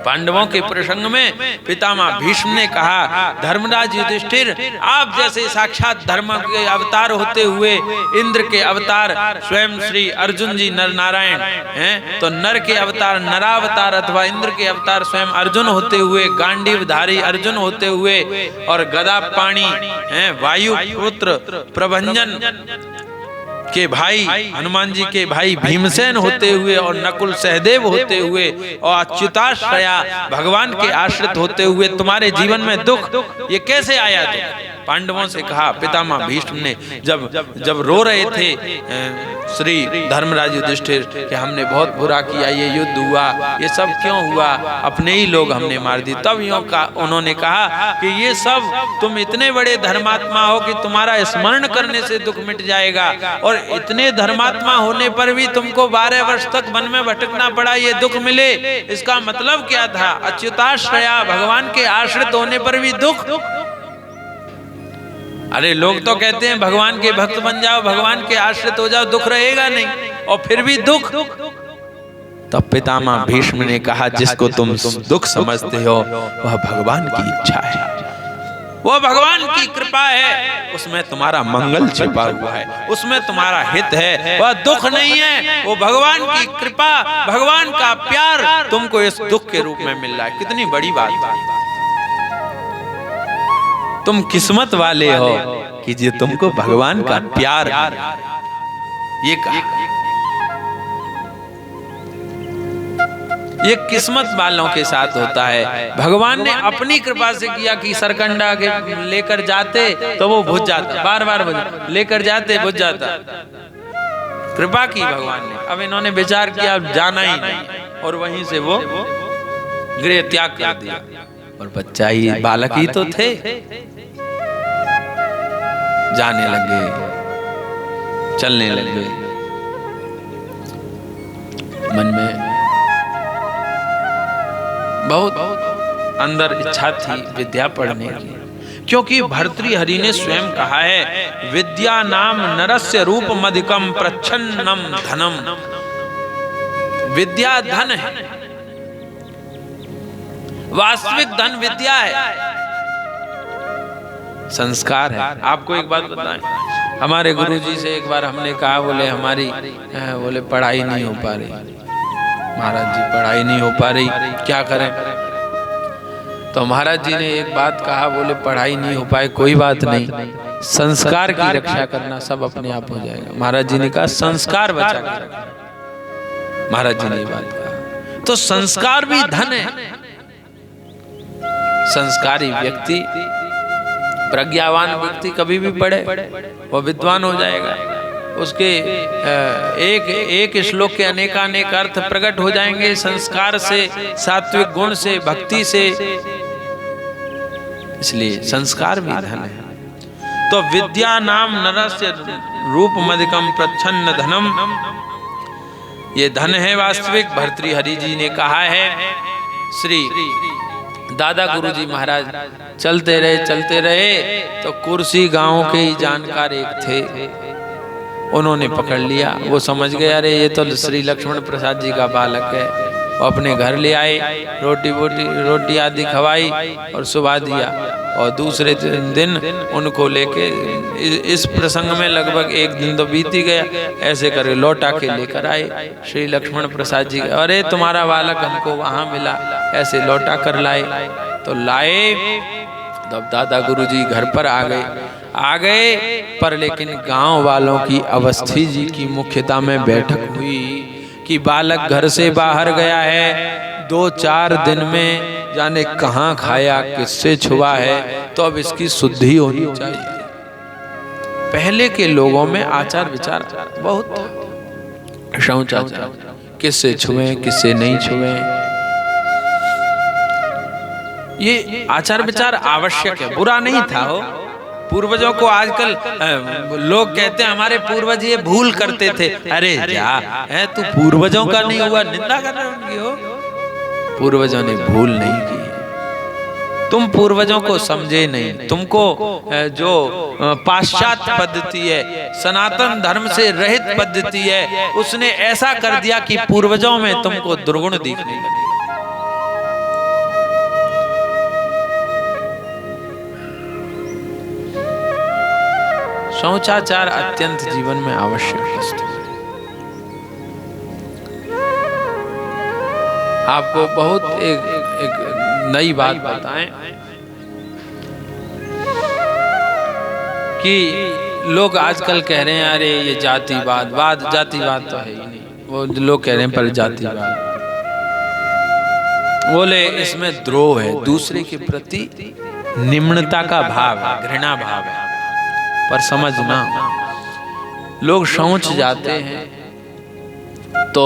पांडवों के प्रसंग में पितामह भीष्म ने कहा, धर्मराज युधिष्ठिर, आप जैसे साक्षात धर्म के अवतार होते हुए इंद्र के अवतार स्वयं श्री अर्जुन जी नर नारायण हैं, तो नर के अवतार नरावतार अथवा इंद्र के अवतार स्वयं अर्जुन होते हुए, गांडीवधारी अर्जुन होते हुए, और गदा पाणी हैं वायु पुत्र प्रभंजन के भाई हनुमान जी के भाई भीमसेन होते हुए, और नकुल सहदेव होते हुए, और अच्युताश्रया भगवान के आश्रित होते हुए तुम्हारे जीवन में दुख ये कैसे आया? तो पांडवों से कहा पितामह भीष्म ने, जब रो रहे थे श्री धर्मराज युधिष्ठिर कि हमने बहुत बुरा किया, ये युद्ध हुआ, ये सब क्यों हुआ, अपने ही लोग हमने मार दिए। तब उन्होंने कहा कि ये सब तुम इतने बड़े धर्मात्मा हो कि तुम्हारा स्मरण करने से दुख मिट जाएगा, और इतने धर्मात्मा होने पर भी तुमको 12 वर्ष तक वन में भटकना पड़ा, ये दुख मिले, इसका मतलब क्या था? अच्युताश्रया, भगवान के आश्रित होने पर भी दुख। अरे लोग तो कहते हैं भगवान के भक्त बन जाओ, भगवान के आश्रित हो जाओ, दुख रहेगा नहीं, और फिर भी दुख। तब पितामह भीष्म ने कहा, जिसको तुम दुख समझते हो वह भगवान की इच्छा है, वो भगवान की कृपा है, उसमें तुम्हारा मंगल छिपा हुआ है, उसमें तुम्हारा हित है, वह दुख नहीं है, वो भगवान की कृपा, भगवान का प्यार तुमको इस दुख के रूप में मिल रहा है। कितनी बड़ी बात है, तुम किस्मत वाले हो कि जो तुमको भगवान का प्यार, ये ये किस्मत वालों के साथ होता है। भगवान ने अपनी कृपा से किया कि सरकंडा के लेकर जाते तो वो बुझ जाता, बार बार लेकर जाते बुझ जाता, कृपा की भगवान ने। अब इन्होंने विचार किया जाना ही नहीं, और वहीं से वो गृह त्याग कर दिया, और बच्चा ही, बालक ही तो थे, जाने लगे, चलने लगे। मन में बहुत अंदर इच्छा थी विद्या पढ़ने की, क्योंकि भर्तृहरि ने स्वयं कहा है, विद्या नाम नरस्य रूप मधिकम प्रच्छन्नम धनम। विद्या धन है, वास्तविक धन विद्या है, संस्कार है। आपको एक बात बताएं, हमारे गुरुजी से एक बार हमने कहा, बोले हमारी बोले पढ़ाई नहीं हो पा रही, महाराज जी पढ़ाई नहीं हो पा रही, क्या करें? तो महाराज जी ने एक बात कहा, बोले पढ़ाई नहीं हो पाए कोई बात नहीं, संस्कार की रक्षा करना, सब अपने आप हो जाएगा। महाराज जी ने कहा संस्कार बचा के रखना, महाराज जी ने ये बात कहा। तो संस्कार भी धन है, संस्कारी व्यक्ति, प्रज्ञावान व्यक्ति कभी भी पढ़े वो विद्वान हो जाएगा, उसके एक श्लोक के अनेकानेक अर्थ प्रकट हो जाएंगे, संस्कार से, सात्विक गुण से, भक्ति से। इसलिए संस्कार भी धन है। तो विद्या नाम नरस्य रूप मधिकम प्रच्छन्न धनम, ये धन है वास्तविक। भर्तृहरि जी ने कहा है। श्री दादा गुरुजी महाराज चलते रहे तो कुर्सी गांव के ही जानकार एक थे, उन्होंने पकड़ लिया। वो समझ गए अरे ये तो श्री लक्ष्मण प्रसाद जी का बालक है। वो अपने घर ले आए, रोटी आदि खवाई और सुबह दिया। और दूसरे दिन उनको लेके, इस प्रसंग में लगभग एक दिन तो बीत ही गया, ऐसे करके लौटा के लेकर आए श्री लक्ष्मण प्रसाद जी। अरे तुम्हारा बालक हमको वहां मिला, ऐसे लौटा कर लाए। तो लाए तब दादा गुरुजी घर पर आ गए पर लेकिन गांव वालों की अवस्थी जी की मुख्यता में बैठक हुई कि बालक घर से बाहर गया है, 2-4 दिन में जाने कहाँ खाया, किससे छुआ है, तो अब इसकी शुद्धि होनी चाहिए। पहले के लोगों में आचार विचार बहुत था, शौचाचार, किससे छुए किससे नहीं छुए, ये आचार विचार आवश्यक है, बुरा नहीं था। हो पूर्वजों को आजकल लोग कहते हैं हमारे पूर्वज ये भूल करते थे। अरे जा है तू पूर्वजों का नहीं हुआ, निंदा कर रहे उनकी। हो पूर्वजों ने भूल नहीं की, तुम पूर्वजों को समझे नहीं। तुमको जो पाश्चात्य पद्धति है, सनातन धर्म से रहित पद्धति है, उसने ऐसा कर दिया कि पूर्वजों में तुमको दुर्गुण दिखने लगे। शौचाचार अत्यंत जीवन में आवश्यक वस्तु है। आपको बहुत एक नई बात बताएं कि लोग आजकल कह रहे हैं अरे ये जातिवाद जातिवाद तो है ही नहीं। वो लोग कह रहे हैं पर जातिवाद, बोले इसमें द्रोह है, दूसरे के प्रति निम्नता का भाव है, घृणा भाव है। पर समझना लोग शौच जाते हैं तो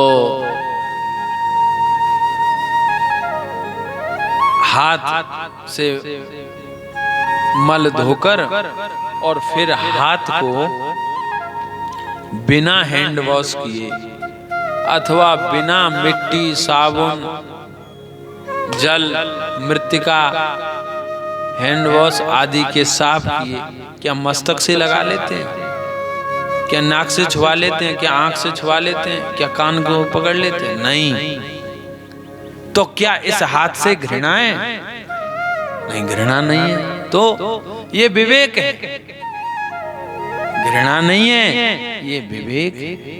हाथ से मल धोकर और फिर हाथ को बिना हैंड वॉश किए अथवा बिना मिट्टी, साबुन, जल, मृत्तिका, हैंड वॉश आदि के साफ किए क्या मस्तक से लगा लेते हैं? क्या नाक से छुआ लेते हैं? क्या आंख से छुआ लेते हैं? क्या कान को पकड़ लेते हैं? नहीं। तो क्या इस हाथ से घृणा है? नहीं, घृणा नहीं है। तो ये विवेक है, घृणा नहीं है, ये विवेक है।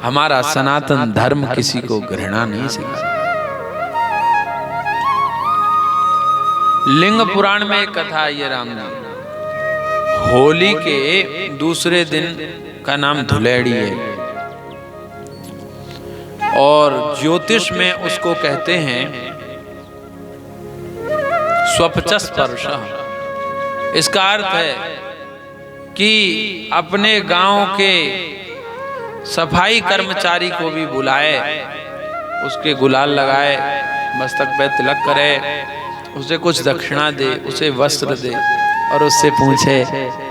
हमारा सनातन धर्म किसी को घृणा नहीं सिखाता। लिंग पुराण में एक कथा है, ये राम जी, होली के दूसरे दिन का नाम धुलेड़ी है और ज्योतिष में उसको कहते हैं स्वपचस्पर्श। इसका अर्थ है कि अपने गांव के सफाई कर्मचारी को भी बुलाए, उसके गुलाल लगाए, मस्तक पे तिलक करे, उसे कुछ दक्षिणा दे, उसे वस्त्र दे और उससे पूछे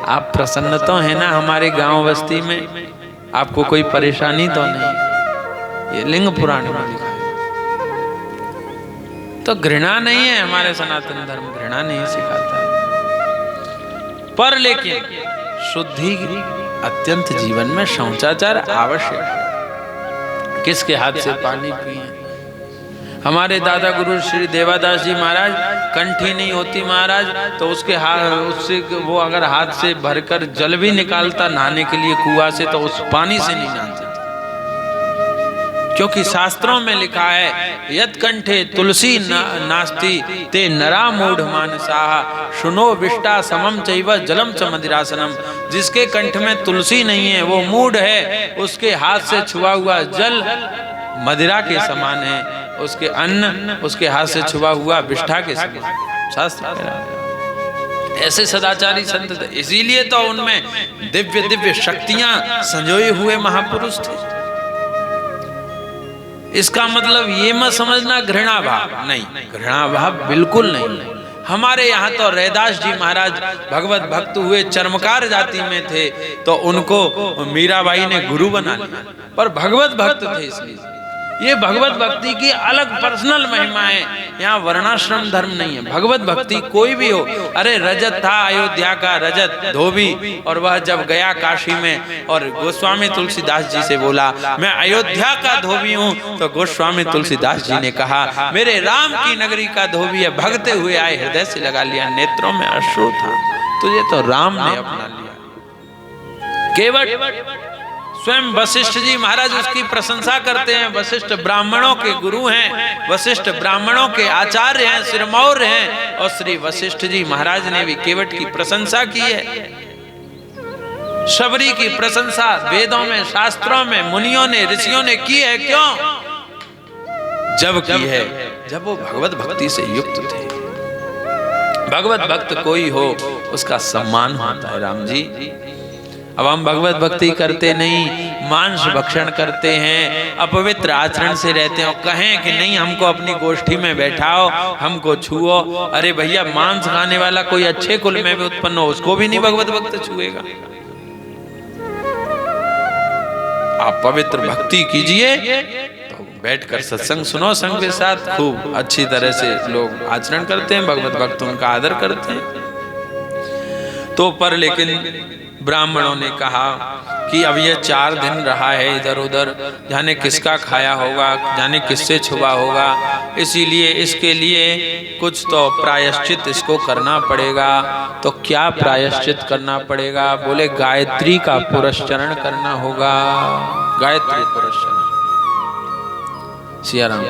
आप प्रसन्न तो है ना हमारे गांव बस्ती में, आपको कोई परेशानी तो नहीं? ये लिंग पुराण में लिखा है। तो घृणा नहीं है, हमारे सनातन धर्म घृणा नहीं सिखाता, पर लेकिन शुद्धि अत्यंत जीवन में शौचाचार आवश्यक है। किसके हाथ से पानी पिए? हमारे दादा गुरु श्री देवादास जी महाराज, कंठी नहीं होती महाराज तो उसके हाथ, उससे वो अगर हाथ से भरकर जल भी निकालता नहाने के लिए कुआं से तो उस पानी से नहीं नहाते, क्योंकि शास्त्रों में लिखा है यत कंठे तुलसी नास्ति ते नरा मूढ़ मानसाहा सुनो विष्टा समम चैव जलम च मदिरासनम। जिसके कंठ में तुलसी नहीं है वो मूढ़ है, उसके हाथ से छुआ हुआ जल मदिरा के समान है, उसके अन्न उसके हाथ से छुआ हुआ विष्ठा के समान। शास्त्र ऐसे सदाचारी संत थे, इसीलिए तो उनमें दिव्य दिव्य शक्तियां संजोए हुए महापुरुष थे। इसका मतलब ये मत समझना घृणा भाव, नहीं, घृणा भाव बिल्कुल नहीं। हमारे यहाँ तो रैदास जी महाराज भगवत भक्त हुए, चर्मकार जाति में थे तो उनको मीराबाई ने गुरु बना लिया, पर भगवत भक्त थे इसलिए। ये भगवत भक्ति की अलग पर्सनल महिमा है, यहाँ वर्णाश्रम धर्म नहीं है। भगवत भक्ति कोई भी हो, अरे रजत था अयोध्या का रजत धोबी, और वह जब गया काशी में और गोस्वामी तुलसीदास जी से बोला मैं अयोध्या का धोबी हूँ, तो गोस्वामी तुलसीदास जी ने कहा मेरे राम की नगरी का धोबी है, भगते हुए आए, हृदय से लगा लिया, नेत्रों में अश्रु था, तुझे तो राम ने अपना लिया। केवट स्वयं वशिष्ठ जी महाराज उसकी प्रशंसा करते हैं। वशिष्ठ ब्राह्मणों के गुरु हैं, वशिष्ठ ब्राह्मणों के आचार्य हैं, सिरमौर हैं, और श्री वशिष्ठ जी महाराज ने भी केवट की प्रशंसा की है। शबरी की प्रशंसा वेदों में, शास्त्रों में, मुनियों ने, ऋषियों ने की है। क्यों? जब की है जब वो भगवत भक्ति से युक्त थे। भगवत भक्त कोई हो उसका सम्मान होता है राम जी। अब हम भगवत भक्ति करते नहीं, मांस भक्षण करते हैं, अपवित्र आचरण से रहते हैं, और कहें कि नहीं हमको अपनी गोष्ठी में बैठाओ, हमको छुओ। अरे भैया, मांस खाने वाला कोई अच्छे कुल में भी उत्पन्न हो, उसको भी नहीं भगवत भक्त छुएगा। आप पवित्र भक्ति कीजिए तो बैठकर सत्संग सुनो, संग के साथ खूब अच्छी तरह से लोग आचरण करते हैं, भगवत भक्त उनका आदर करते हैं। तो पर लेकिन ब्राह्मणों ने कहा कि अब ये 4 दिन रहा है इधर उधर, जाने किसका खाया होगा, जाने किससे छुआ होगा, इसीलिए इसके लिए कुछ तो प्रायश्चित इसको करना पड़ेगा। तो क्या प्रायश्चित करना पड़ेगा? बोले गायत्री का पुरस्चरण करना होगा। गायत्री पुरस्चरण, सिया राम,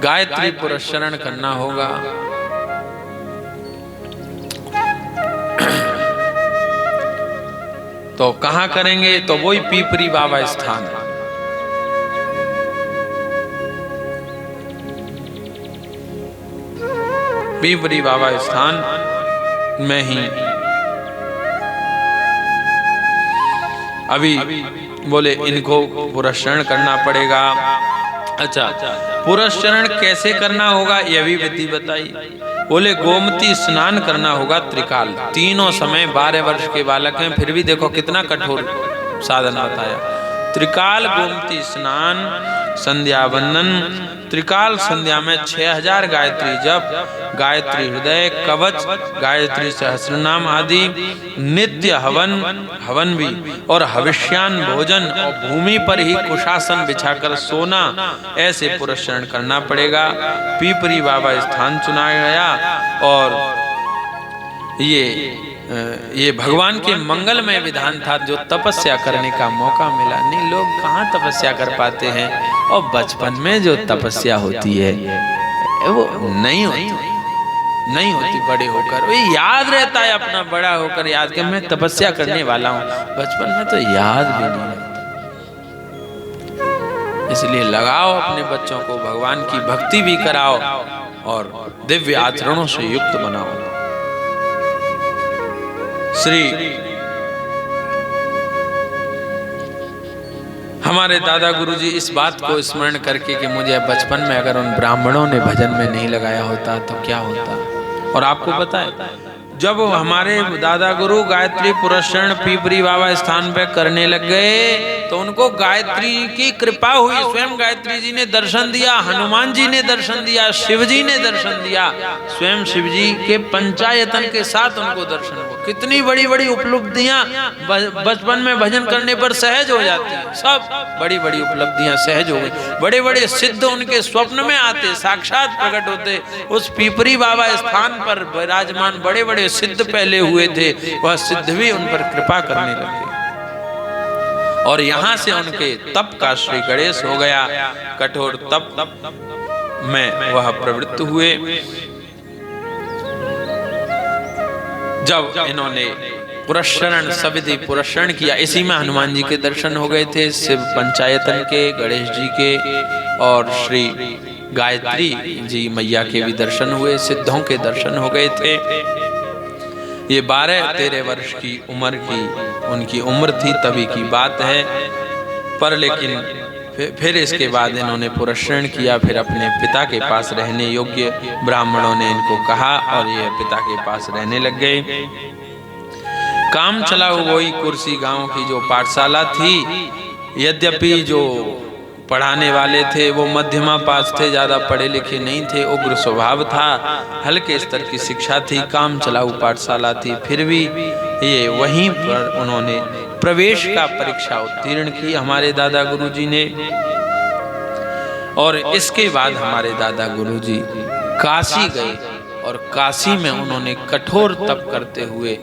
गायत्री पुरस्चरण करना होगा। तो कहाँ करेंगे? तो वही पीपरी बाबा स्थान है। पीपरी बाबा स्थान मैं ही। अभी बोले इनको पुरस्चरण करना पड़ेगा। अच्छा, पुरस्चरण कैसे करना होगा यह भी विधि बताई। बोले गोमती स्नान करना होगा त्रिकाल, तीनों समय। 12 वर्ष के बालक हैं फिर भी देखो कितना कठोर साधन बताया। त्रिकाल गोमती स्नान, संध्या वंदन, त्रिकाल संध्या में 6000 गायत्री जप, गायत्री हृदय कवच, गायत्री सहस्रनाम आदि, नित्य हवन भी, और हविष्यान भोजन, और भूमि पर ही कुशासन बिछाकर सोना, ऐसे पुरस्चरण करना पड़ेगा। पीपरी बाबा स्थान चुना गया और ये भगवान के मंगलमय विधान था जो तपस्या करने का मौका मिला। नहीं, लोग कहाँ तपस्या कर पाते हैं, और बचपन में जो तपस्या होती है वो नहीं होती बड़े होकर। वो याद रहता है अपना, बड़ा होकर याद कि मैं तपस्या करने वाला हूँ, बचपन में तो याद भी नहीं रहता। इसलिए लगाओ अपने बच्चों को, भगवान की भक्ति भी कराओ और दिव्य आचरणों से युक्त बनाओ। श्री हमारे दादा गुरुजी इस बात को स्मरण करके कि मुझे बचपन में अगर उन ब्राह्मणों ने भजन में नहीं लगाया होता तो क्या होता। और आपको पता है, जब हमारे दादा गुरु गायत्री पुरस्चरण पीपरी बाबा स्थान पे करने लग गए तो उनको गायत्री की कृपा हुई। स्वयं गायत्री जी ने दर्शन दिया, हनुमान जी ने दर्शन दिया, शिव जी ने दर्शन दिया, स्वयं शिव जी के पंचायतन के साथ उनको दर्शन हुआ। कितनी बड़ी बड़ी उपलब्धियां बचपन में भजन करने पर सहज हो जाती हैं। सब बड़ी बड़ी उपलब्धियां सहज हो गई। बड़े बड़े सिद्ध उनके स्वप्न में आते, साक्षात प्रकट होते। उस पीपरी बाबा स्थान पर विराजमान बड़े बड़े सिद्ध पहले हुए थे, वह सिद्ध भी उन पर कृपा करने लगे और यहाँ से उनके तप का श्री गणेश हो गया। कठोर तप में वह प्रवृत्त हुए। जब इन्होंने पुरस्चरण सविधि पुरस्चरण किया, इसी में हनुमान जी के दर्शन हो गए थे, शिव पंचायतन के, गणेश जी के और श्री गायत्री जी मैया के भी दर्शन हुए, सिद्धों के दर्शन हो गए थे। ये 12-13 वर्ष की उम्र की उनकी उम्र थी, तभी की बात है। पर लेकिन फिर इसके बाद इन्होंने पुरस्चरण किया। फिर अपने पिता के पास रहने योग्य ब्राह्मणों ने इनको कहा और ये पिता के पास रहने लग गए। काम चला वही कुर्सी गांव की जो पाठशाला थी। यद्यपि जो पढ़ाने वाले थे वो मध्यमा पास थे, ज़्यादा पढ़े लिखे नहीं थे, उग्र स्वभाव था, हल्के स्तर की शिक्षा थी, काम चलाऊ पाठशाला थी। फिर भी ये वहीं पर उन्होंने प्रवेश का परीक्षा उत्तीर्ण की हमारे दादा गुरुजी ने। और इसके बाद हमारे दादा गुरुजी काशी गए और काशी में उन्होंने कठोर तप करते हुए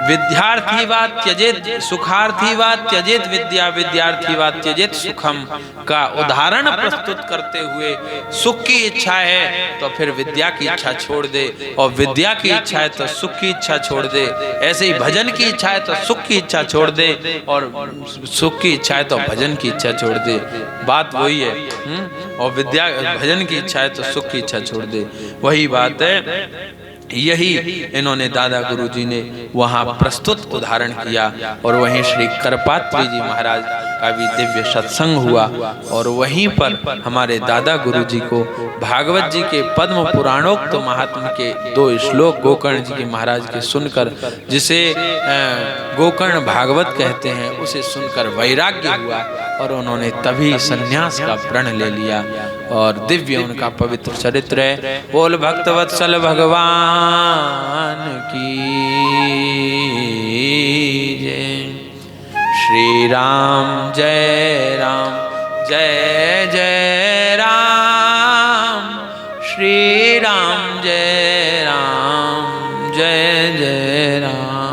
विद्यार्थी वा त्यजेत सुखार्थी वा त्यजेत विद्या, विद्यार्थी वा त्यजेत सुखम का उदाहरण प्रस्तुत करते हुए, सुख की इच्छा है तो फिर विद्या की इच्छा छोड़ दे, और विद्या की इच्छा है तो सुख की इच्छा छोड़ दे। ऐसे ही भजन की इच्छा है तो सुख की इच्छा छोड़ दे, और सुख की इच्छा है तो भजन की इच्छा छोड़ दे। बात वही है। और विद्या भजन की इच्छा है तो सुख की इच्छा छोड़ दे, वही बात है। यही इन्होंने दादा गुरुजी ने वहाँ प्रस्तुत उदाहरण किया। और वहीं श्री करपात्री जी महाराज का भी दिव्य सत्संग हुआ। और वहीं पर हमारे दादा गुरुजी को भागवत जी के पद्म पुराणोक्त महात्म्य के 2 श्लोक गोकर्ण जी के महाराज के सुनकर, जिसे गोकर्ण भागवत कहते हैं, उसे सुनकर वैराग्य हुआ और उन्होंने तभी सन्यास का प्रण ले लिया। और दिव्य उनका पवित्र चरित्र है। बोल भक्तवत्सल भगवान की जय। श्री राम जय राम, जय जय राम। श्री राम जय राम, जय जय राम।